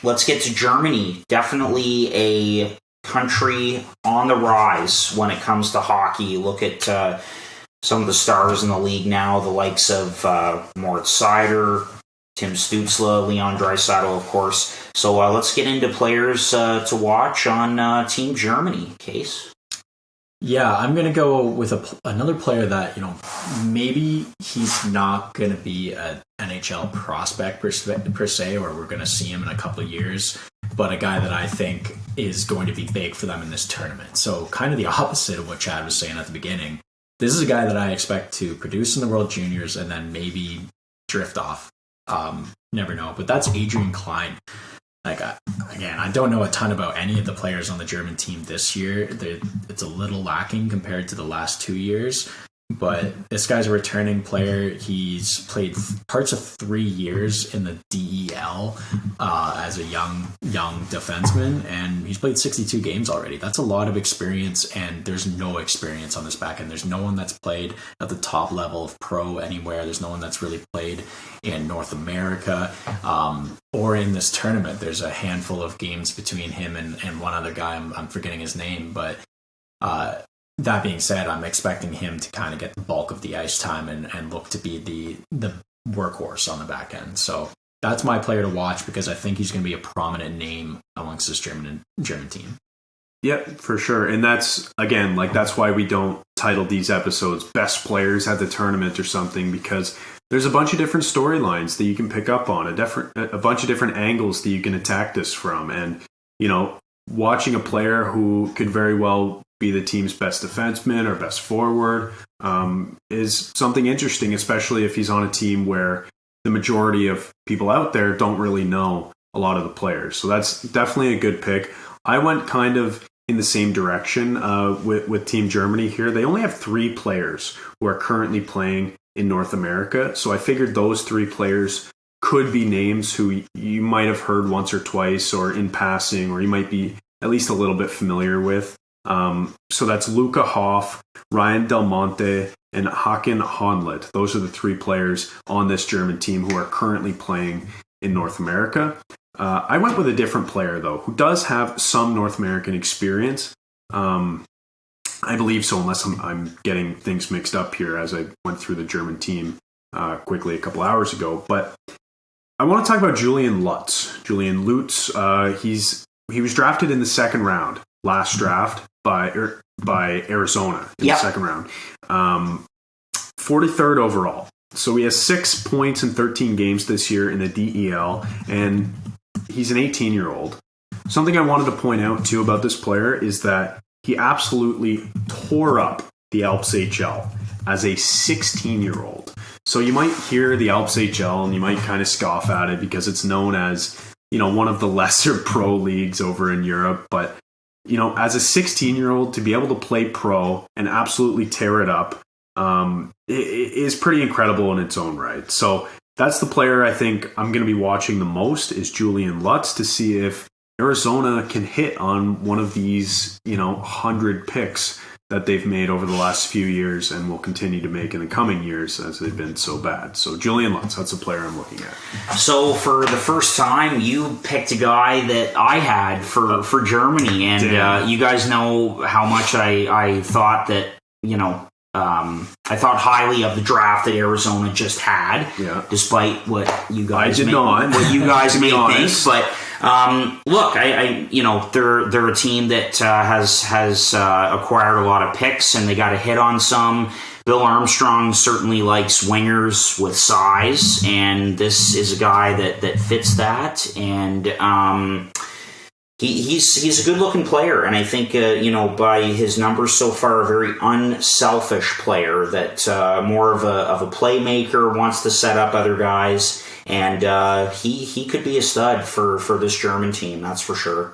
let's get to Germany. Definitely a country on the rise when it comes to hockey. Look at some of the stars in the league now, the likes of Moritz Seider, Tim Stützle, Leon Draisaitl, of course. So let's get into players to watch on Team Germany. Case? Yeah, I'm going to go with another player that, maybe he's not going to be an NHL prospect per se, or we're going to see him in a couple of years, but a guy that I think is going to be big for them in this tournament. So kind of the opposite of what Chad was saying at the beginning. This is a guy that I expect to produce in the World Juniors and then maybe drift off. Never know. But that's Adrian Klein. Again, I don't know a ton about any of the players on the German team this year. It's a little lacking compared to the last 2 years. But this guy's a returning player. He's played parts of 3 years in the DEL as a young defenseman, and he's played 62 games already. That's a lot of experience, and there's no experience on this back end. There's no one that's played at the top level of pro anywhere. There's no one that's really played in North America or in this tournament. There's a handful of games between him and one other guy. I'm forgetting his name, but that being said, I'm expecting him to kind of get the bulk of the ice time and look to be the workhorse on the back end. So that's my player to watch because I think he's going to be a prominent name amongst this German team. Yeah, for sure. And that's, again, that's why we don't title these episodes Best Players at the Tournament or something, because there's a bunch of different storylines that you can pick up on, a bunch of different angles that you can attack this from. And, watching a player who could very well be the team's best defenseman or best forward is something interesting, especially if he's on a team where the majority of people out there don't really know a lot of the players. So that's definitely a good pick. I went kind of in the same direction with Team Germany here. They only have 3 players who are currently playing in North America. So I figured those 3 players could be names who you might have heard once or twice or in passing, or you might be at least a little bit familiar with. So that's Luca Hoff, Ryan Del Monte, and Hakan Honlet. Those are the 3 players on this German team who are currently playing in North America. I went with a different player, though, who does have some North American experience. I believe so, unless I'm getting things mixed up here as I went through the German team quickly a couple hours ago. But I want to talk about Julian Lutz. Julian Lutz, he was drafted in the second round, last draft, by Arizona in the second round. 43rd overall. So he has 6 points in 13 games this year in the DEL, and he's an 18-year-old. Something I wanted to point out, too, about this player is that he absolutely tore up the Alps HL as a 16-year-old. So you might hear the Alps HL and you might kind of scoff at it because it's known as, one of the lesser pro leagues over in Europe. But, as a 16-year-old to be able to play pro and absolutely tear it up is pretty incredible in its own right. So that's the player I think I'm going to be watching the most is Julian Lutz to see if Arizona can hit on one of these, 100 picks that they've made over the last few years and will continue to make in the coming years as they've been so bad. So Julian Lutz, that's a player I'm looking at. So for the first time, you picked a guy that I had for Germany, and you guys know how much I thought that, I thought highly of the draft that Arizona just had, despite what you guys may think. But look, they're a team that has acquired a lot of picks, and they got a hit on some. Bill Armstrong certainly likes wingers with size, and this is a guy that fits that. And He's a good-looking player, and I think, by his numbers so far, a very unselfish player that more of a playmaker, wants to set up other guys, and he could be a stud for this German team, that's for sure.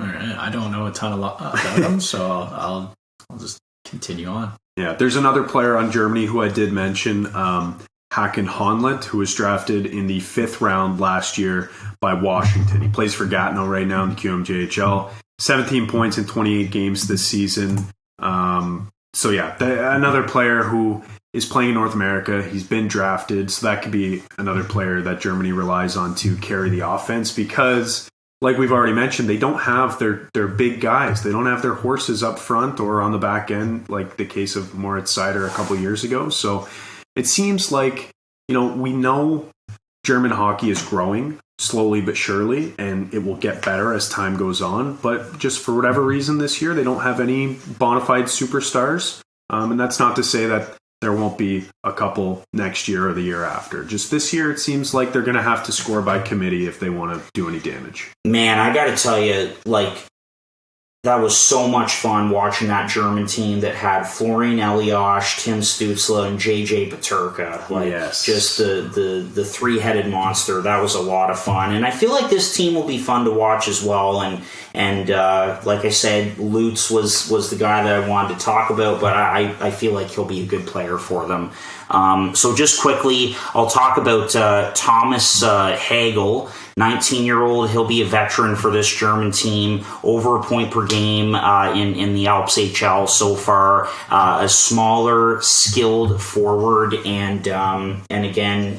All right, I don't know a ton about him, so I'll just continue on. Yeah, there's another player on Germany who I did mention, Hakan Honlet, who was drafted in the 5th round last year by Washington. He plays for Gatineau right now in the QMJHL. 17 points in 28 games this season. Another player who is playing in North America. He's been drafted, so that could be another player that Germany relies on to carry the offense because, like we've already mentioned, they don't have their big guys. They don't have their horses up front or on the back end, like the case of Moritz Seider a couple years ago. So it seems like, we know German hockey is growing slowly but surely, and it will get better as time goes on. But just for whatever reason this year, they don't have any bona fide superstars. And that's not to say that there won't be a couple next year or the year after. Just this year, it seems like they're going to have to score by committee if they want to do any damage. Man, I got to tell you, that was so much fun watching that German team that had Florian Elias, Tim Stützle, and JJ Peterka. Yes. Just the three-headed monster. That was a lot of fun. And I feel like this team will be fun to watch as well. And like I said, Lutz was the guy that I wanted to talk about, but I feel like he'll be a good player for them. So just quickly, I'll talk about Thomas Hagel, 19-year-old. He'll be a veteran for this German team, over a point per game in the Alps HL so far. A smaller, skilled forward, and again,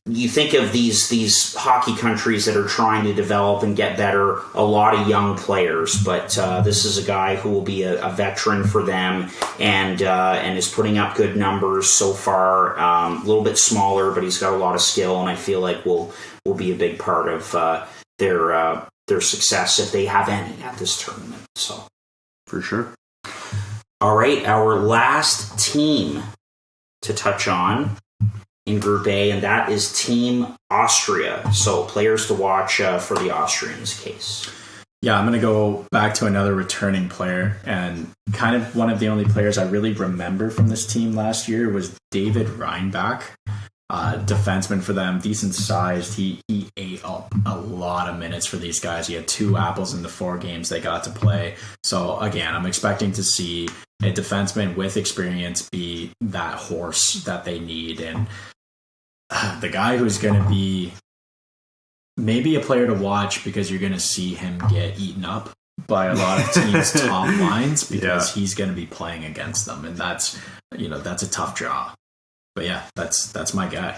you think of these hockey countries that are trying to develop and get better, a lot of young players, but this is a guy who will be a veteran for them and is putting up good numbers so far. A little bit smaller, but he's got a lot of skill, and I feel like will be a big part of their success if they have any at this tournament. So, for sure. All right, our last team to touch on in Group A, and that is Team Austria. So players to watch for the Austrians case. Yeah, I'm going to go back to another returning player, and kind of one of the only players I really remember from this team last year was David Reinbach, defenseman for them, decent sized. He ate up a lot of minutes for these guys. He had 2 apples in the 4 games they got to play. So again, I'm expecting to see a defenseman with experience be that horse that they need, and the guy who's going to be maybe a player to watch because you're going to see him get eaten up by a lot of teams' top lines because he's going to be playing against them, and that's a tough draw. But yeah, that's my guy.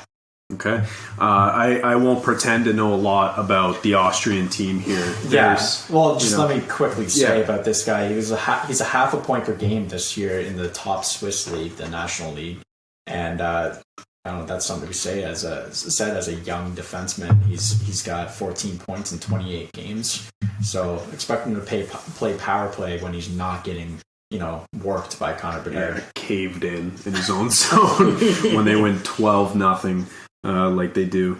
Okay, I won't pretend to know a lot about the Austrian team here. Let me quickly say about this guy. He's a half a point per game this year in the top Swiss league, the National League, and I don't know, that's something to say as a young defenseman. He's got 14 points in 28 games. So expect him to play power play when he's not getting, worked by Connor Bedard. Caved in his own zone when they win 12-0 like they do.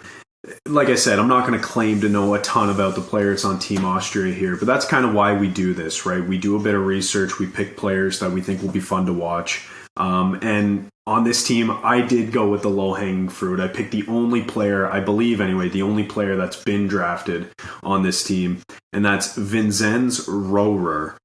Like I said, I'm not going to claim to know a ton about the players on Team Austria here, but that's kind of why we do this, right? We do a bit of research. We pick players that we think will be fun to watch. And on this team, I did go with the low-hanging fruit. I picked the only player, I believe anyway, the only player that's been drafted on this team, and that's Vinzenz Rohrer.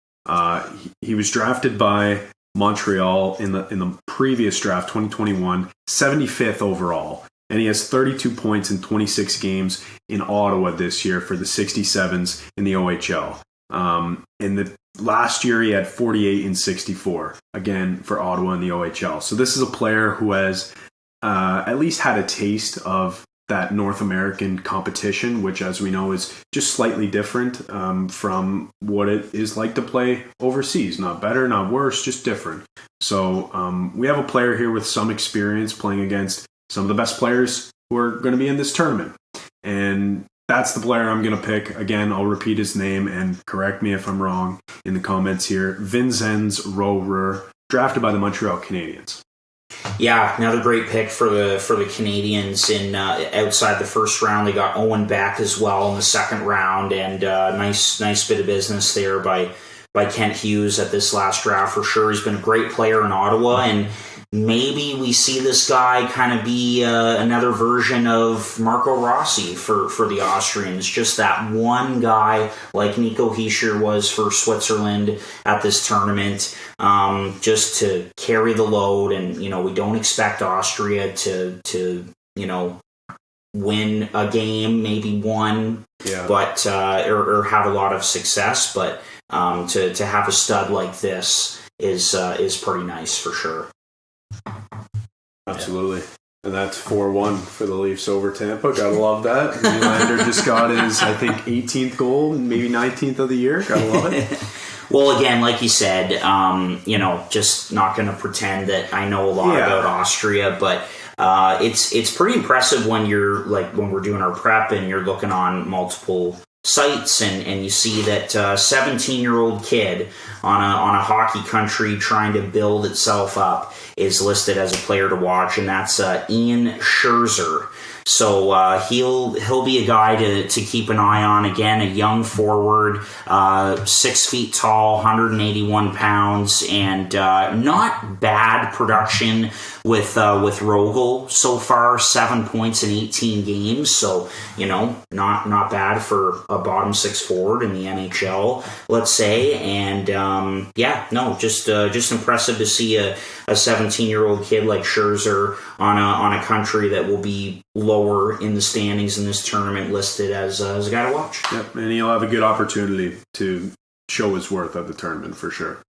He was drafted by Montreal in the previous draft, 2021, 75th overall. And he has 32 points in 26 games in Ottawa this year for the 67s in the OHL. In the last year, he had 48 in 64, again, for Ottawa in the OHL. So this is a player who has at least had a taste of that North American competition, which, as we know, is just slightly different from what it is like to play overseas. Not better, not worse, just different. So we have a player here with some experience playing against some of the best players who are going to be in this tournament. And that's the player I'm going to pick. Again, I'll repeat his name and correct me if I'm wrong in the comments here. Vinzenz Rohrer, drafted by the Montreal Canadiens. Yeah, another great pick for the Canadiens. In outside the first round, they got Owen Beck as well in the second round, and nice bit of business there by Kent Hughes at this last draft for sure. He's been a great player in Ottawa, and maybe we see this guy kind of be another version of Marco Rossi for the Austrians. Just that one guy like Nico Hischier was for Switzerland at this tournament, just to carry the load. And, we don't expect Austria to win a game, maybe one, but or have a lot of success. But to have a stud like this is pretty nice for sure. Absolutely. And that's 4-1 for the Leafs over Tampa. Gotta love that. Nylander just got his, I think, 18th goal, maybe 19th of the year. Gotta love it. Well, again, like you said, just not going to pretend that I know a lot about Austria, but it's pretty impressive when when we're doing our prep and you're looking on multiple sites and you see that 17-year-old kid on a hockey country trying to build itself up is listed as a player to watch, and that's Ian Scherzer. So he'll be a guy to keep an eye on. Again, a young forward, 6 feet tall, 181 pounds, and not bad production with Rogel so far. 7 points in 18 games, so not bad for a bottom six forward in the NHL, let's say. And just impressive to see a 17-year-old kid like Scherzer on a country that will be lower in the standings in this tournament listed as a guy to watch. Yep, and he'll have a good opportunity to show his worth at the tournament for sure.